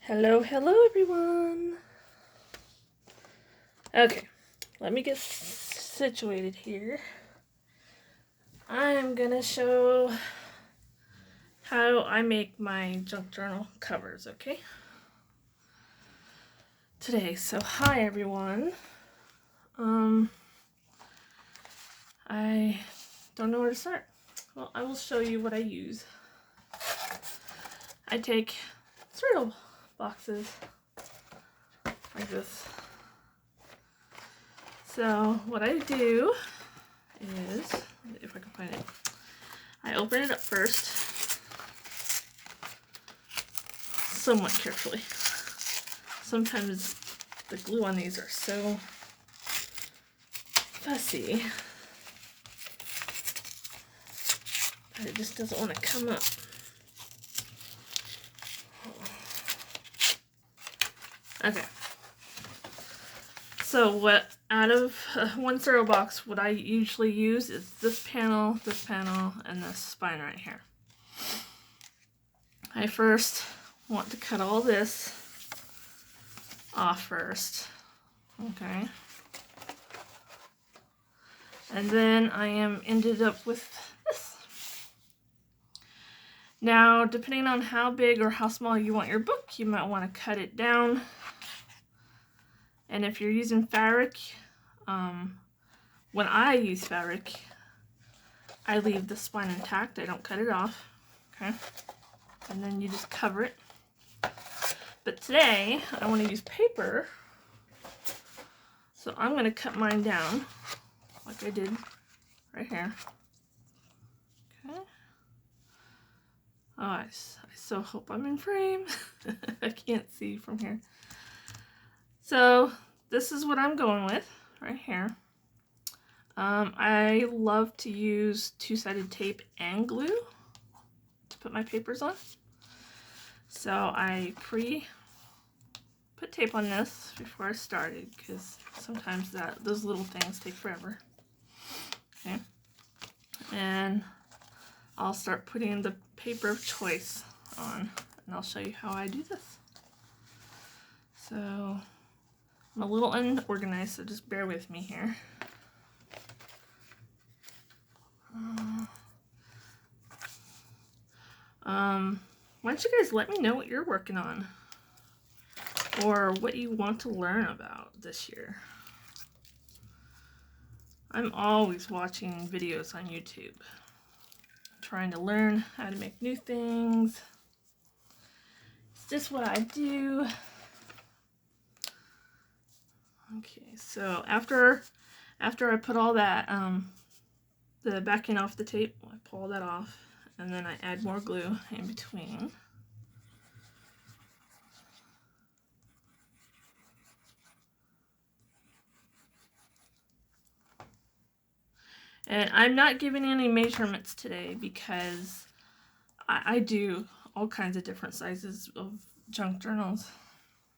Hello, everyone. Okay, let me get situated here. I'm gonna show how I make my junk journal covers, okay? Today, so hi everyone. I don't know where to start. Well, I will show you what I use. I take cereal boxes like this. So what I do is, if I can find it, I open it up first, somewhat carefully. Sometimes the glue on these are so fussy that it just doesn't want to come up. Okay. So what out of one cereal box, what I usually use is this panel, and this spine right here. I first want to cut all this off first. Okay. And then I am ended up with this. Now, depending on how big or how small you want your book, you might want to cut it down. And if you're using fabric, when I use fabric, I leave the spine intact. I don't cut it off. Okay. And then you just cover it. But today, I want to use paper. So I'm going to cut mine down like I did right here. Okay. Oh, I so hope I'm in frame. I can't see from here. So this is what I'm going with right here. I love to use two-sided tape and glue to put my papers on. So I put tape on this before I started because sometimes those little things take forever. Okay. And I'll start putting the paper of choice on, and I'll show you how I do this. So I'm a little unorganized, so just bear with me here. Why don't you guys let me know what you're working on or what you want to learn about this year. I'm always watching videos on YouTube, trying to learn how to make new things. It's just what I do. Okay, so after I put all that, the backing off the tape, I pull that off, and then I add more glue in between. And I'm not giving any measurements today because I do all kinds of different sizes of junk journals.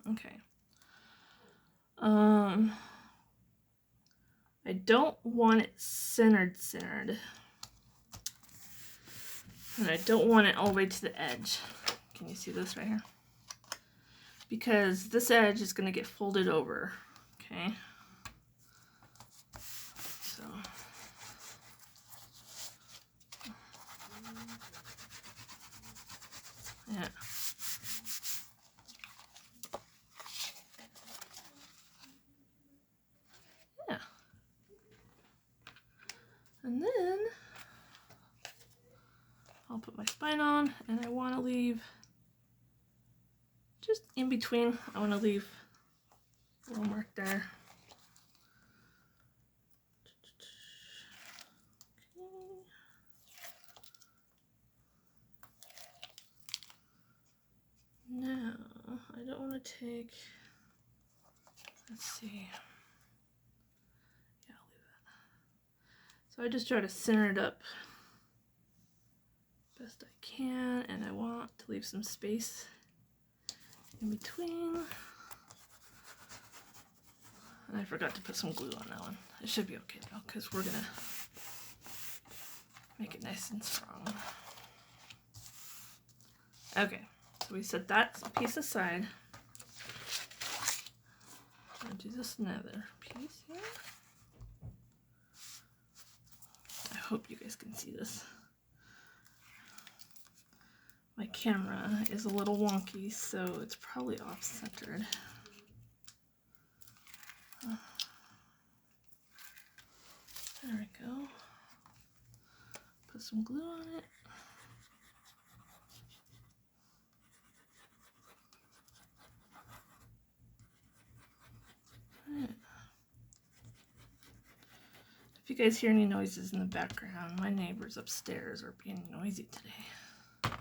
Okay. I don't want it centered. And I don't want it all the way to the edge. Can you see this right here? Because this edge is going to get folded over. Okay. So. Yeah. Yeah. And then I'll put my spine on, and I want to leave just in between. I want to leave a little mark there. Now, I don't want to take, let's see. Yeah, I'll leave that. So I just try to center it up best I can, and I want to leave some space in between. And I forgot to put some glue on that one. It should be okay though, because we're gonna make it nice and strong. Okay, So we set that piece aside. I'm gonna do this another piece here. I hope you guys can see this. My camera is a little wonky, so it's probably off-centered. There we go. Put some glue on it. Right. If you guys hear any noises in the background, my neighbors upstairs are being noisy today.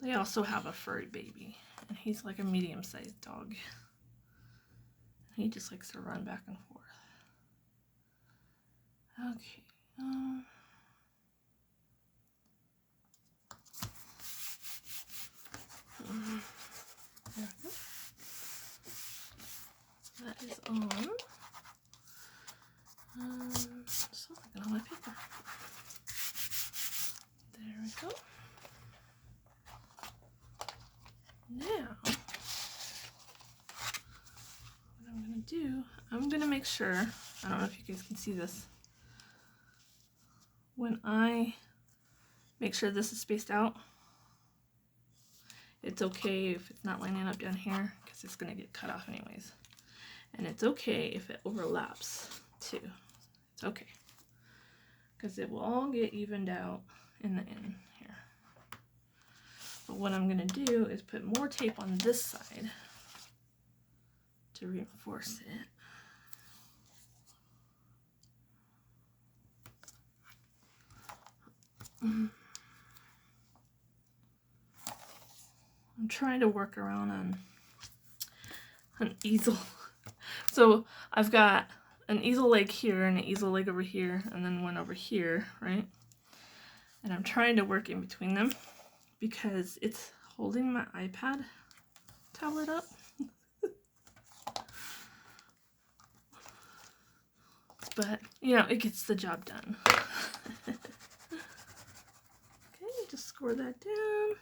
They also have a furry baby, and he's like a medium-sized dog. He just likes to run back and forth. Okay. There we go. That is on. Still looking on my paper. There we go. Now, what I'm going to do, I'm going to make sure, I don't know if you guys can see this, when I make sure this is spaced out, it's okay if it's not lining up down here because it's going to get cut off anyways. And it's okay if it overlaps too. It's okay because it will all get evened out in the end here. But what I'm going to do is put more tape on this side to reinforce it. I'm trying to work around on an easel. So I've got an easel leg here and an easel leg over here and then one over here, right? And I'm trying to work in between them because it's holding my iPad tablet up. But, you know, it gets the job done. Okay, just score that down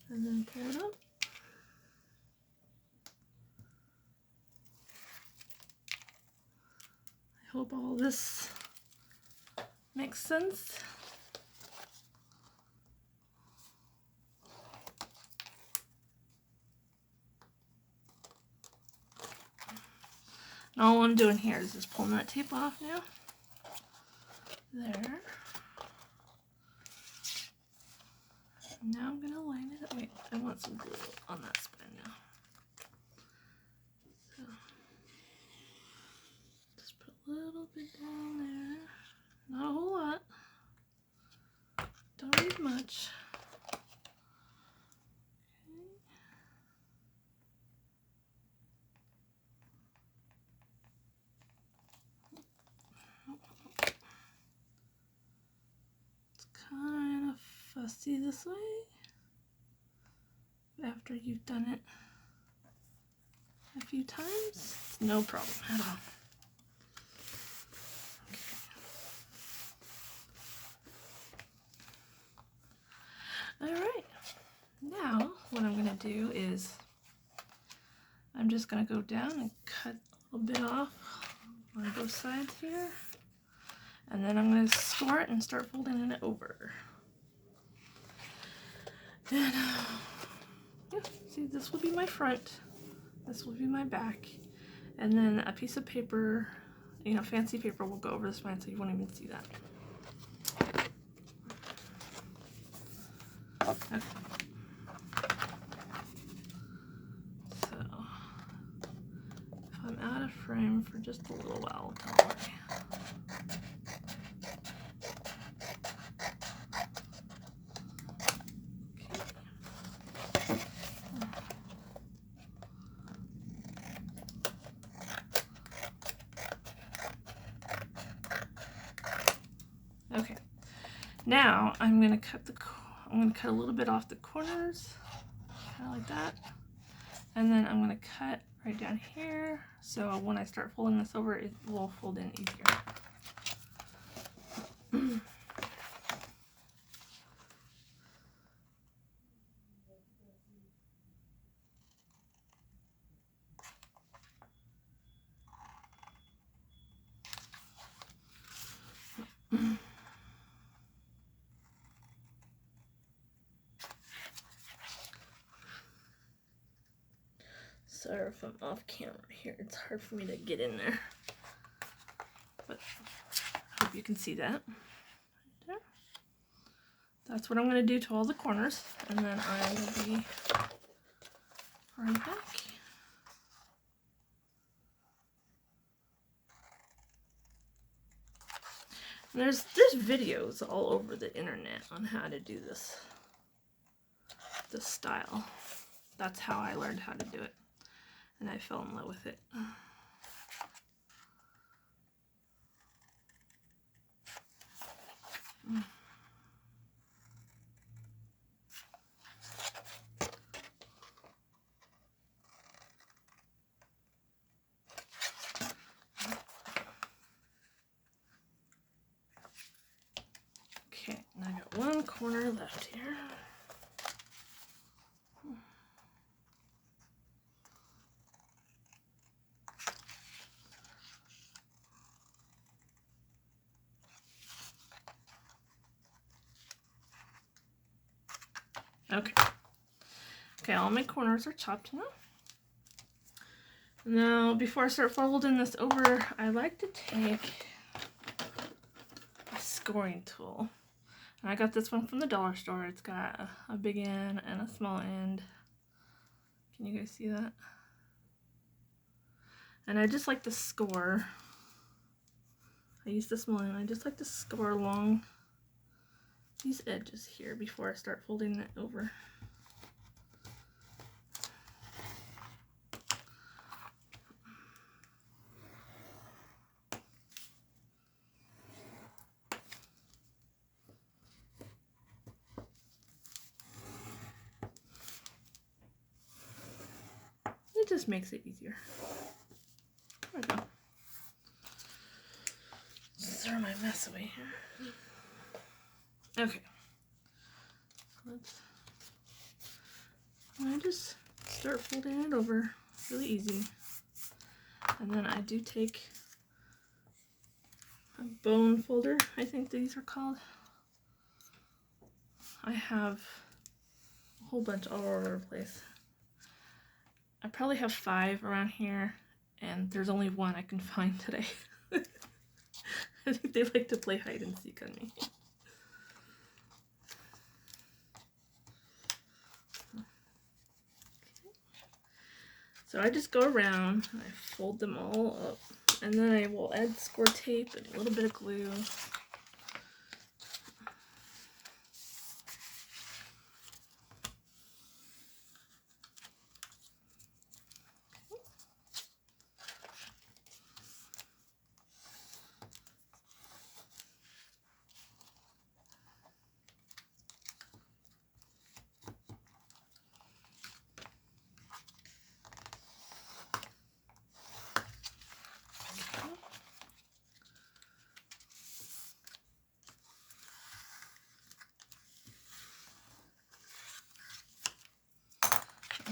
and then pull it up. I hope all this makes sense. And all I'm doing here is just pulling that tape off now. There. Now I'm gonna line it up. Wait, I want some glue on that spine now. So just put a little bit down there. Not a whole lot. Don't need much. It's kind of fussy this way. After you've done it a few times, it's no problem at all. Okay. All right. Now, what I'm going to do is I'm just going to go down and cut a little bit off on both sides here. And then I'm going to score it and start folding it over. And, yeah, see, this will be my front. This will be my back. And then a piece of paper, you know, fancy paper will go over the spine so you won't even see that. Okay. So, if I'm out of frame for just a little while, don't worry. Okay, now I'm gonna cut a little bit off the corners, kind of like that, and then I'm gonna cut right down here. So when I start folding this over, it will fold in easier. Sorry if I'm off camera here. It's hard for me to get in there. But I hope you can see that. Right there. That's what I'm going to do to all the corners. And then I will be right back. And there's videos all over the internet on how to do this style. That's how I learned how to do it. And I fell in love with it. Okay, and I got one corner left here. Okay. Okay, all my corners are chopped now. Now, before I start folding this over, I like to take a scoring tool. And I got this one from the dollar store. It's got a big end and a small end. Can you guys see that? And I just like to score. I use the small end. I just like to score along these edges here before I start folding it over. It just makes it easier. There we go. Let's throw my mess away here. Okay. I just start folding it over really easy. And then I do take a bone folder, I think these are called. I have a whole bunch all over the place. I probably have 5 around here, and there's only one I can find today. I think they like to play hide and seek on me. So I just go around, and I fold them all up, and then I will add score tape and a little bit of glue.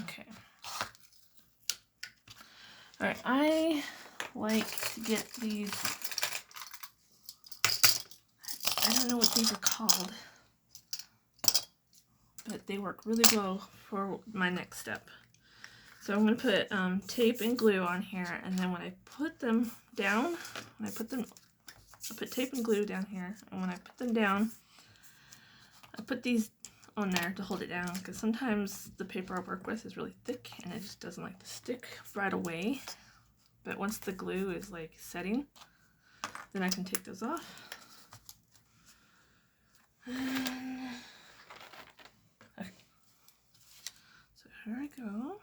Okay. Alright, I like to get these, I don't know what these are called, but they work really well for my next step. So I'm going to put tape and glue on here, and then when I put them down, I put tape and glue down here, and when I put them down, I put these on there to hold it down, because sometimes the paper I work with is really thick and it just doesn't like to stick right away. But once the glue is like setting, then I can take those off. Okay. So here I go.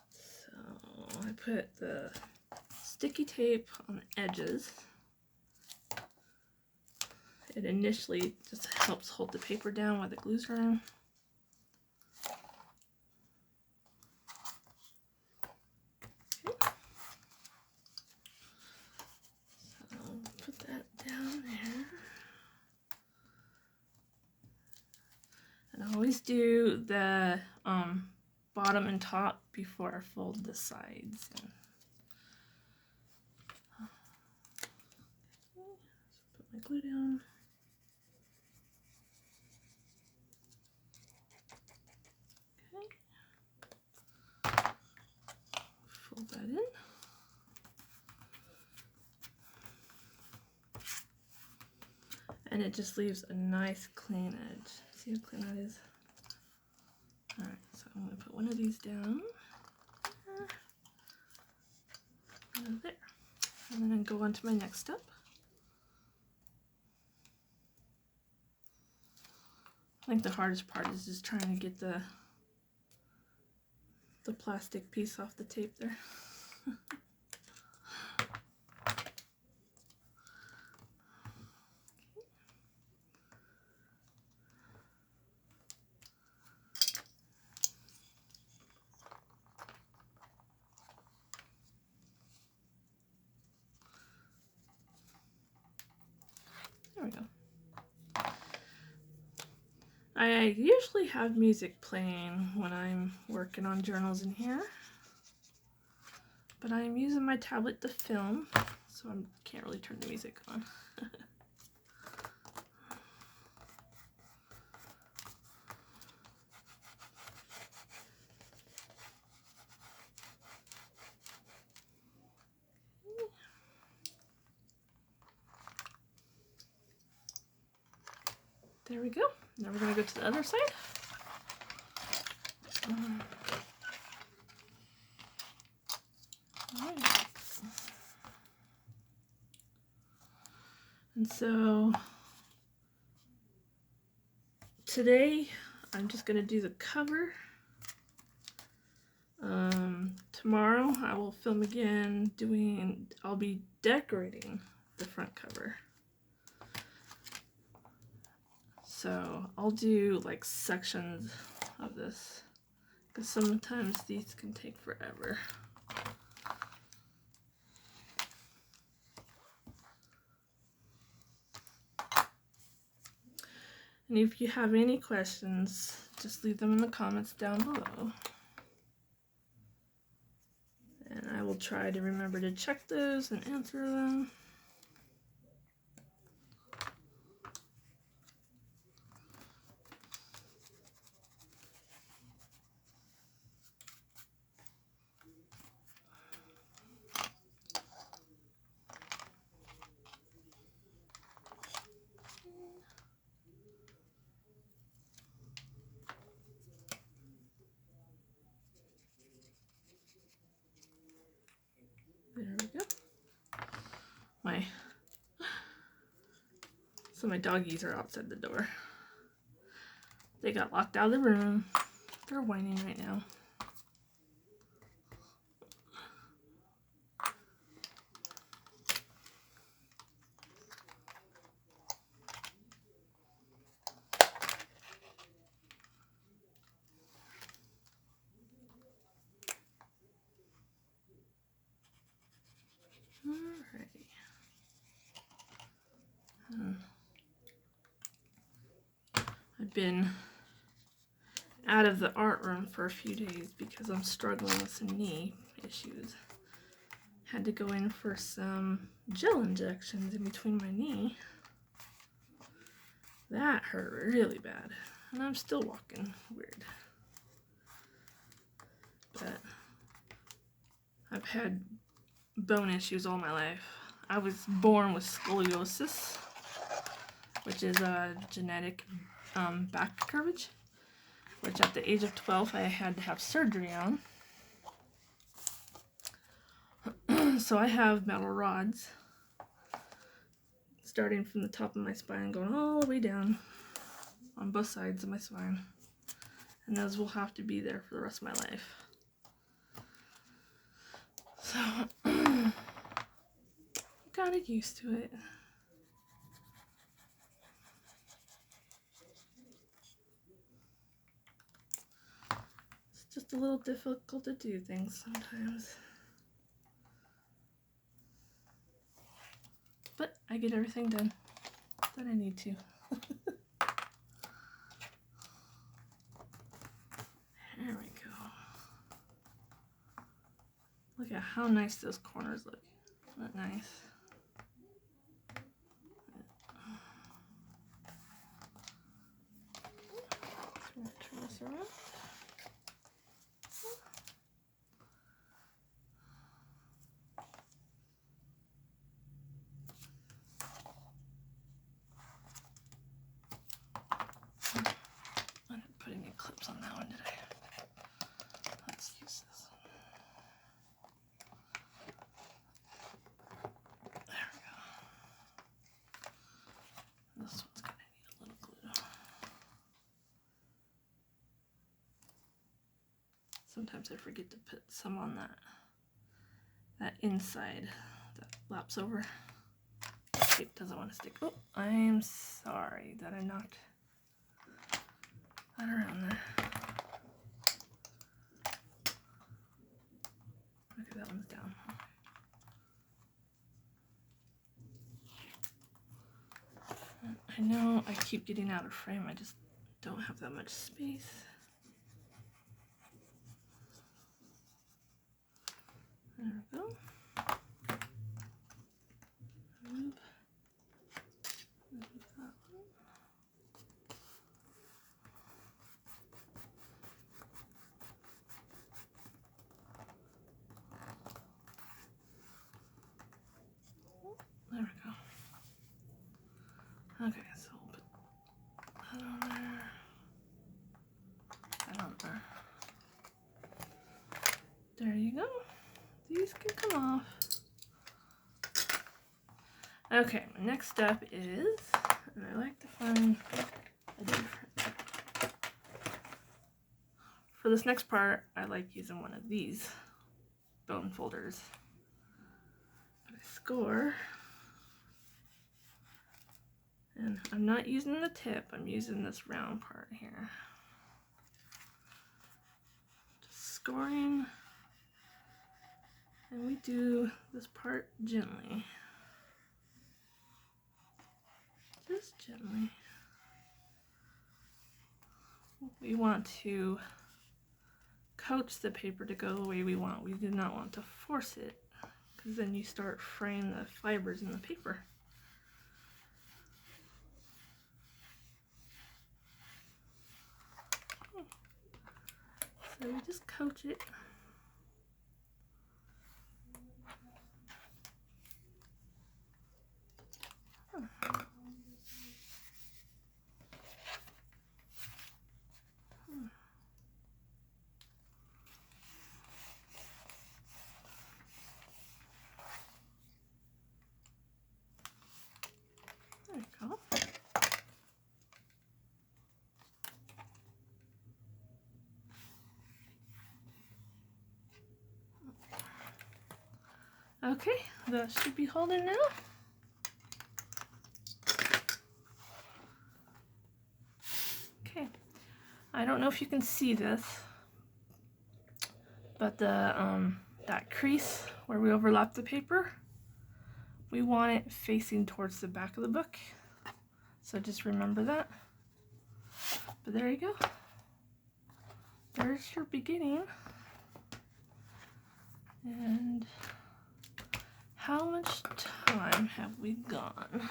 So I put the sticky tape on the edges. It initially just helps hold the paper down while the glue's around. Okay. So put that down there. And I always do the bottom and top before I fold the sides. So put my glue down. and it just leaves a nice clean edge. See how clean that is? Alright, so I'm going to put one of these down. There. And then I go on to my next step. I think the hardest part is just trying to get the plastic piece off the tape there. There we go. I usually have music playing when I'm working on journals in here, but I'm using my tablet to film, so I can't really turn the music on. There we go. Now we're going to go to the other side. Alright. And so today I'm just going to do the cover. Tomorrow I will film again I'll be decorating the front cover. So I'll do like sections of this because sometimes these can take forever. And if you have any questions, just leave them in the comments down below. And I will try to remember to check those and answer them. There we go. So my doggies are outside the door. They got locked out of the room. They're whining right now. Alrighty. I've been out of the art room for a few days because I'm struggling with some knee issues. Had to go in for some gel injections in between my knee. That hurt really bad. And I'm still walking weird. But I've had bone issues all my life. I was born with scoliosis, which is a genetic back curvature, which at the age of 12 I had to have surgery on. So I have metal rods starting from the top of my spine going all the way down on both sides of my spine. And those will have to be there for the rest of my life. So got used to it. It's just a little difficult to do things sometimes. But I get everything done that I need to. There we go. Look at how nice those corners look. Isn't that nice? Turn this around. Sometimes I forget to put some on that inside that laps over. Tape doesn't want to stick. Oh, I'm sorry that I knocked that around there. Okay, that one's down. I know I keep getting out of frame. I just don't have that much space. There we go. Move that one. There we go. Okay, so we'll put that on there. That on there. There you go. These can come off. Okay, my next step is, and I like to find a different. For this next part, I like using one of these bone folders. But I score. And I'm not using the tip, I'm using this round part here. Just scoring. And we do this part gently. Just gently. We want to coach the paper to go the way we want. We do not want to force it, because then you start fraying the fibers in the paper. So we just coach it. There you go. Okay, that should be holding now. Okay, I don't know if you can see this, but the that crease where we overlap the paper, we want it facing towards the back of the book. So just remember that. But there you go. There's your beginning. And how much time have we gone?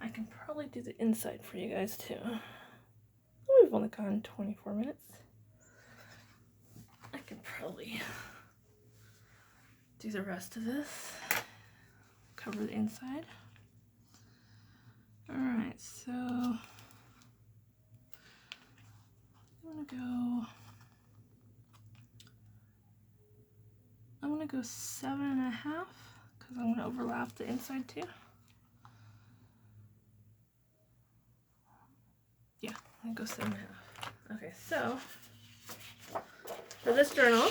I can probably do the inside for you guys too. We've only gone 24 minutes. I can probably do the rest of this. Cover the inside. Alright, so I'm gonna go 7.5 because I'm gonna overlap the inside too. Yeah, I'm gonna go 7.5. Okay, so for this journal,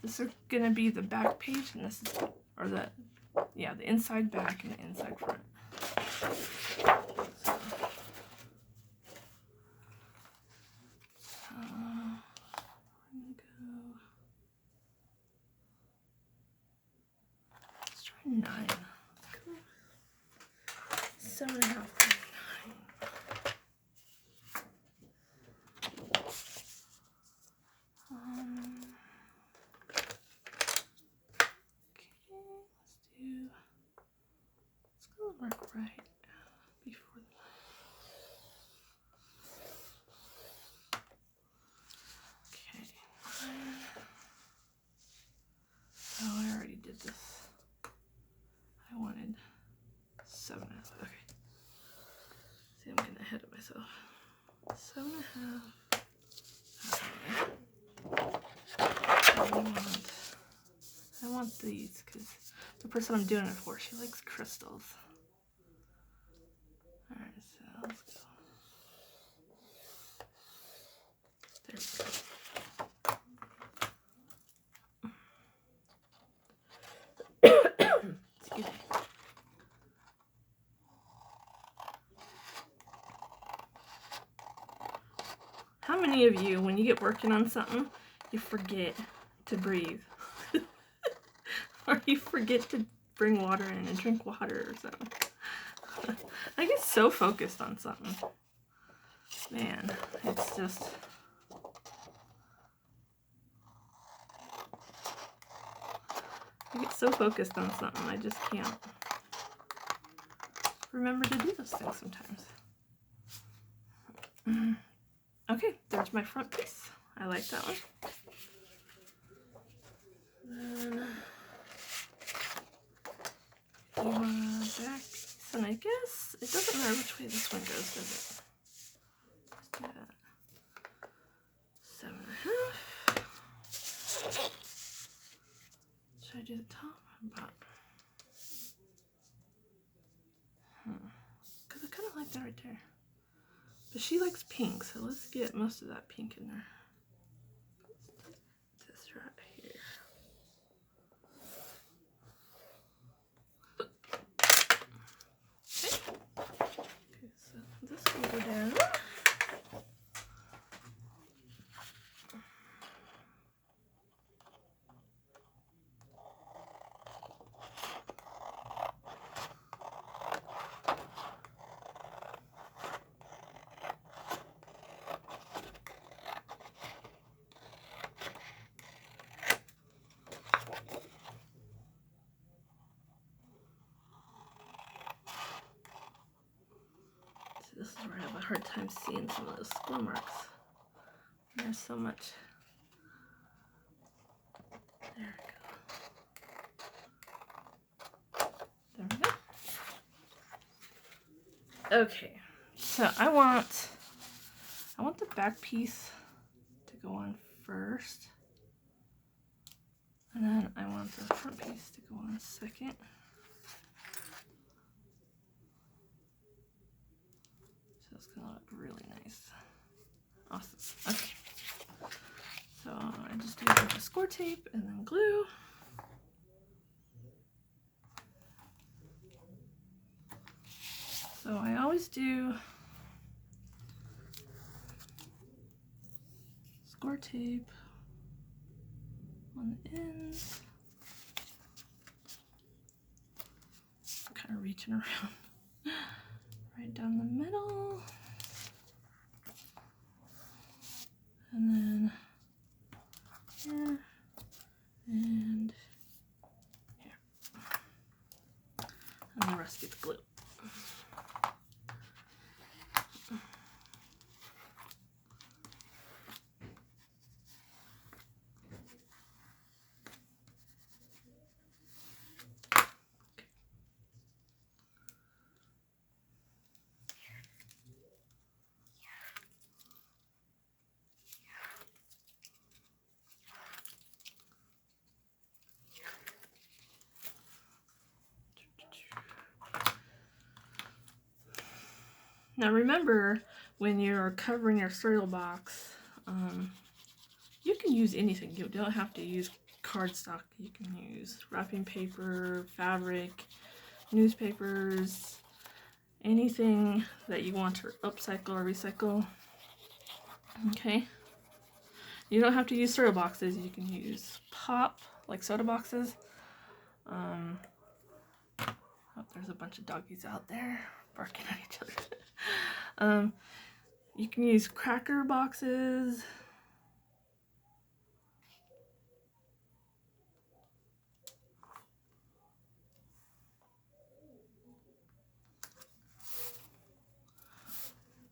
this is gonna be the back page, and this is, or the inside back and the inside front. Let's try 9. Cool. 7.5 to 9. It's gonna work right before the 9. Okay. Oh, I already did this. I wanted 7.5. Okay. See, I'm getting ahead of myself. 7.5. I want these because the person I'm doing it for, she likes crystals. Alright, so let's go. Excuse me. How many of you, when you get working on something, you forget to breathe? Or you forget to bring water in and drink water or something? I get so focused on something. Man, it's just... I get so focused on something, I just can't remember to do those things sometimes. Okay, there's my front piece. I like that one. Then the back piece, and I guess it doesn't matter which way this one goes, does it? Let's do that. 7.5. Should I do the top or bottom? Because I kind of like that right there. But she likes pink, so let's get most of that pink in there. Just right here. Okay, so this will go down. This is where I have a hard time seeing some of those score marks. There's so much. There we go. There we go. Okay, so I want the back piece to go on first, and then I want the front piece to go on second. So it's gonna look really nice. Awesome. Okay. So I just do a bunch of score tape and then glue. So I always do score tape on the ends. I'm kind of reaching around. Right down the middle. And then here and here. And the rest gets glue. Now remember, when you're covering your cereal box, you can use anything. You don't have to use cardstock. You can use wrapping paper, fabric, newspapers, anything that you want to upcycle or recycle. Okay. You don't have to use cereal boxes. You can use pop, like soda boxes. Oh, there's a bunch of doggies out there barking at each other. You can use cracker boxes.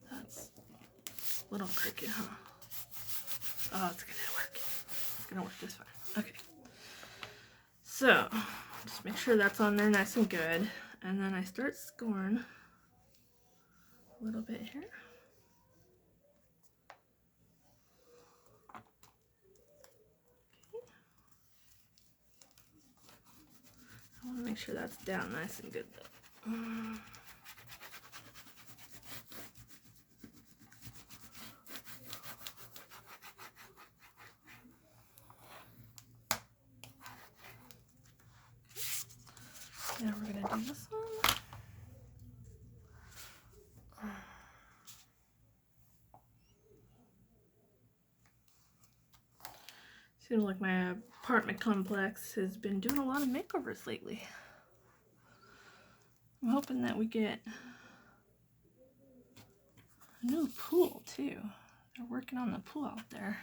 That's a little crooked, huh? Oh, it's gonna work. It's gonna work just fine. Okay. So, just make sure that's on there nice and good. And then I start scoring a little bit here. I want to make sure that's down nice and good though. Now we're gonna do this one. Seems like my apartment complex has been doing a lot of makeovers lately. I'm hoping that we get a new pool too. They're working on the pool out there.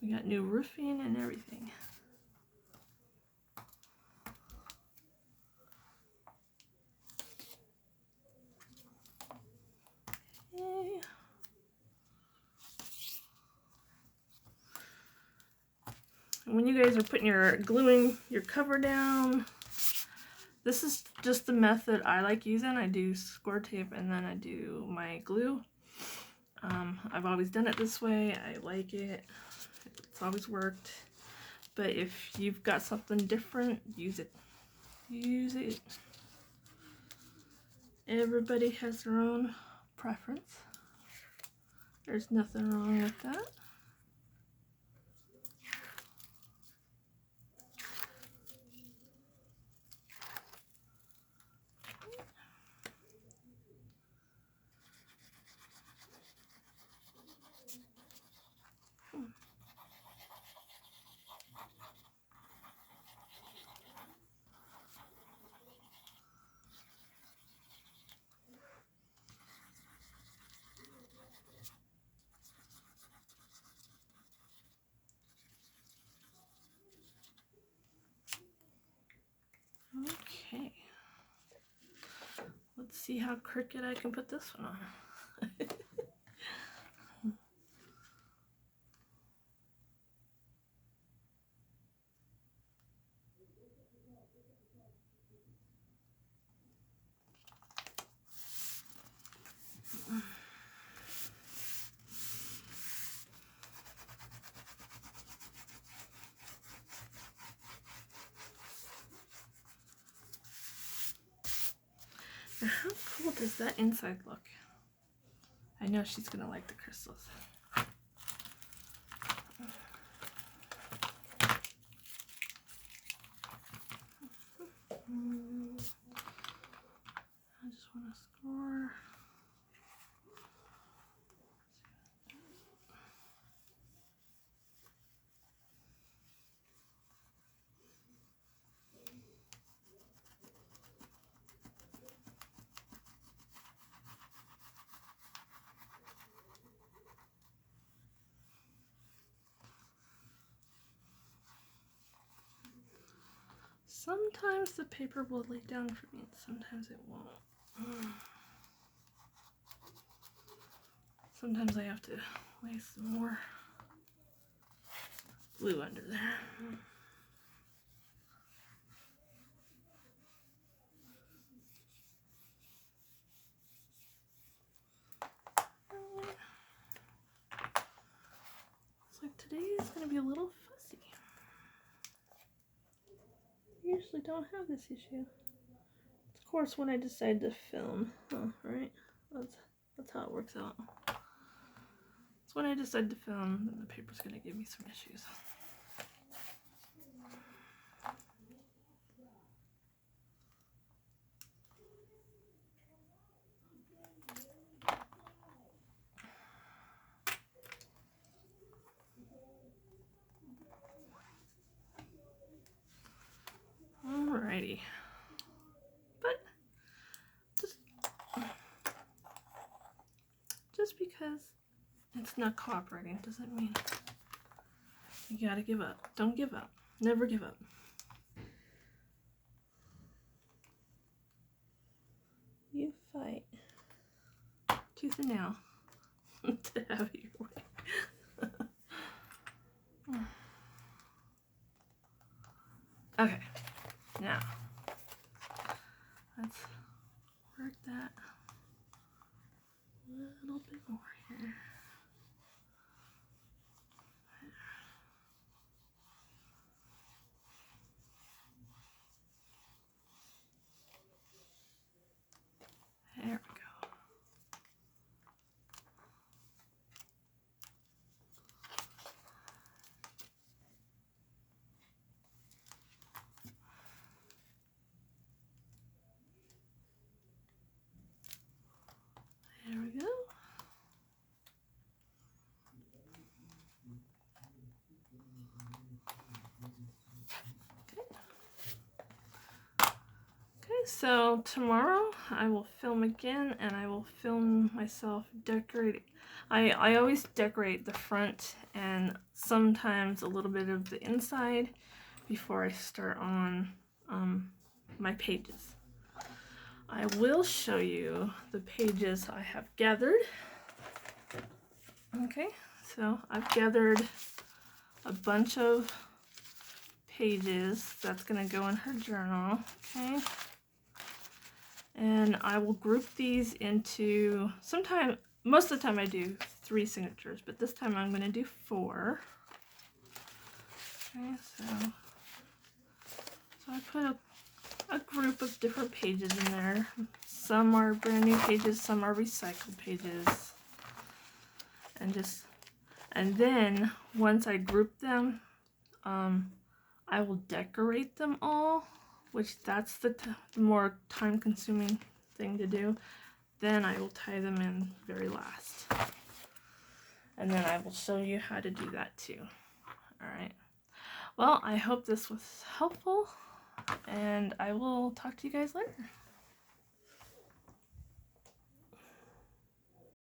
We got new roofing and everything. Yay. When you guys are gluing your cover down, this is just the method I like using. I do score tape and then I do my glue. I've always done it this way. I like it. It's always worked. But if you've got something different, use it. Use it. Everybody has their own preference. There's nothing wrong with that. Okay. Let's see how crooked I can put this one on. Now, how cool does that inside look? I know she's gonna like the crystals. I just want to score. Sometimes the paper will lay down for me, and sometimes it won't. Sometimes I have to lay some more glue under there. Looks like today is going to be a little fussy. I usually don't have this issue. Of course, when I decide to film, right? That's how it works out. So when I decide to film, then the paper's going to give me some issues. Alrighty. But just because it's not cooperating doesn't mean you gotta give up. Don't give up. Never give up. You fight tooth and nail to have it your way. Okay, now let's work that a little bit more here. There we go. so tomorrow I will film again, and I will film myself decorating. I always decorate the front and sometimes a little bit of the inside before I start on my pages. I will show you the pages I have gathered. Okay, so I've gathered a bunch of pages that's going to go in her journal. Okay, and I will group these into, most of the time I do 3 signatures, but this time I'm going to do 4. Okay, so I put a group of different pages in there. Some are brand new pages, some are recycled pages. And then once I group them, I will decorate them all, which that's the more time-consuming thing to do. Then I will tie them in very last. And then I will show you how to do that too. Alright. Well, I hope this was helpful, and I will talk to you guys later.